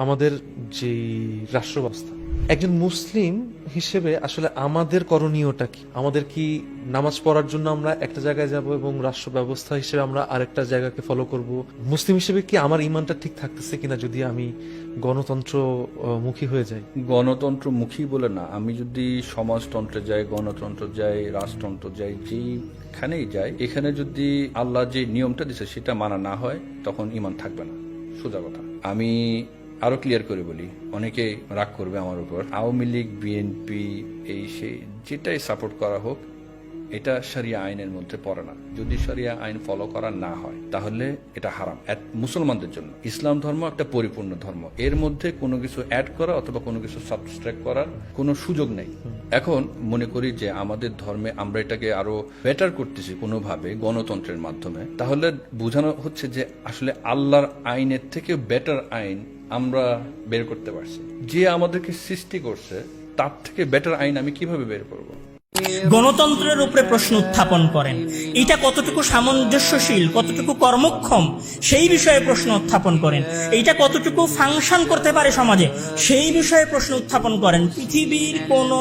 আমাদের যে রাষ্ট্র ব্যবস্থা, একজন মুসলিম হিসেবে আসলে আমাদের করণীয়টা কি? আমাদের কি নামাজ পড়ার জন্য আমরা একটা জায়গায় যাব এবং রাষ্ট্র ব্যবস্থা হিসেবে আমরা আরেকটা জায়গাকে ফলো করব? মুসলিম হিসেবে কি আমার ইমানটা ঠিক থাকতেছে কিনা যদি আমি গণতন্ত্র মুখী হয়ে যাই? গণতন্ত্রমুখী বলে না, আমি যদি সমাজতন্ত্রে যাই, গণতন্ত্র যাই, রাজতন্ত্র যাই, যেখানেই যাই, এখানে যদি আল্লাহ যে নিয়মটা দিচ্ছে সেটা মানা না হয় তখন ইমান থাকবে না। সোজা কথা। আমি আরো ক্লিয়ার করে বলি, অনেকে রাগ করবে আমার উপর। আওয়ামী লীগ, বিএনপি, এই সেই যেটাই সাপোর্ট করা হোক, এটা শরিয়া আইনের মধ্যে পড়ে না। যদি শরিয়া আইন ফলো করা না হয় তাহলে এটা হারাম মুসলমানদের জন্য। ইসলাম ধর্ম একটা পরিপূর্ণ ধর্ম, এর মধ্যে কোনো কিছু অ্যাড করা অথবা কোনো কিছু সাবস্ট্রাক্ট করার কোনো সুযোগ নেই। এখন মনে করি যে আমাদের ধর্মে আমরা এটাকে আরো বেটার করতেছি কোনোভাবে গণতন্ত্রের মাধ্যমে, তাহলে বোঝানো হচ্ছে যে আসলে আল্লাহর আইনের থেকে বেটার আইন আমরা বের করতে পারছি। যে আমাদেরকে সৃষ্টি করছে তার থেকে বেটার আইন আমি কিভাবে বের করব? গণতন্ত্রের উপরে প্রশ্ন উত্থাপন করেন, এটা কতটুকু সামঞ্জস্যশীল, কতটুকু কর্মক্ষম সেই বিষয়ে প্রশ্ন উত্থাপন করেন, এইটা কতটুকু ফাংশন করতে পারে সমাজে সেই বিষয়ে প্রশ্ন উত্থাপন করেন। পৃথিবীর কোন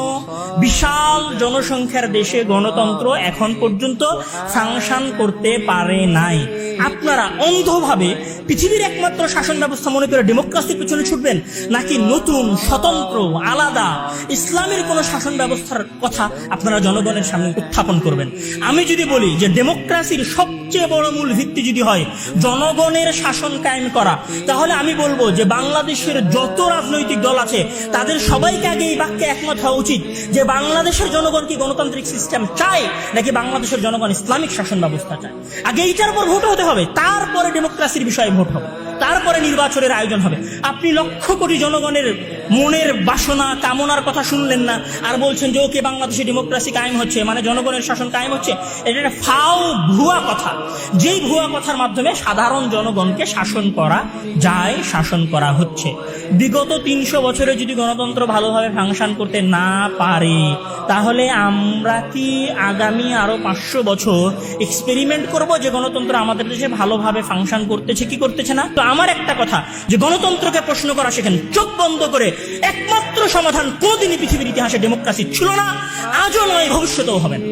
বিশাল জনসংখ্যার দেশে গণতন্ত্র এখন পর্যন্ত ফাংশন করতে পারে নাই। আপনারা অন্ধভাবে পৃথিবীর একমাত্র শাসন ব্যবস্থা মনে করে ডেমোক্রেসির পিছনে ছুটবেন, নাকি নতুন স্বতন্ত্র আলাদা ইসলামের কোন শাসন ব্যবস্থার কথা আপনারা জনগণের সামনে উত্থাপন করবেন? আমি যদি বলি যে ডেমোক্রেসির সবচেয়ে বড় মূল ভিত্তি যদি হয় জনগণের শাসন কায়েম করা, তাহলে আমি বলবো যে বাংলাদেশের যত রাজনৈতিক দল আছে তাদের সবাইকে আগে এই বাক্যে একমত হওয়া উচিত যে বাংলাদেশের জনগণ কি গণতান্ত্রিক সিস্টেম চায় নাকি বাংলাদেশের জনগণ ইসলামিক শাসন ব্যবস্থা চায়। আগে এইটার উপর ভোট হতে হবে, তারপরে ডেমোক্রেসির বিষয়ে ভোট হবে, তারপরে নির্বাচনের আয়োজন হবে। আপনি লক্ষ কোটি জনগণের মনের বাসনা কামনার কথা শুনলেন না, আর বলছেন যে ওকে বাংলাদেশে ডেমোক্রেসি কায়েম হচ্ছে মানে জনগণের শাসন কায়েম হচ্ছে। এটা একটা ফাও ভুয়া কথা, যেই ভুয়া কথার মাধ্যমে সাধারণ জনগণকে শাসন করা যায়, শাসন করা হচ্ছে। বিগত 300 বছরে যদি গণতন্ত্র ভালোভাবে ফাংশন করতে না পারে, তাহলে আমরা কি আগামী আরো 500 বছর এক্সপেরিমেন্ট করব যে গণতন্ত্র আমাদের দেশে ভালোভাবে ফাংশন করতেছে কি করতেছে না? তো আমার একটা কথা, যে গণতন্ত্রকে প্রশ্ন করা সেখানে চোখ বন্ধ করে একমাত্র সমাধান কোনদিনই পৃথিবীর ইতিহাসে ডেমোক্রেসি ছিল না, আজও নয়, ভবিষ্যতেও হবে না।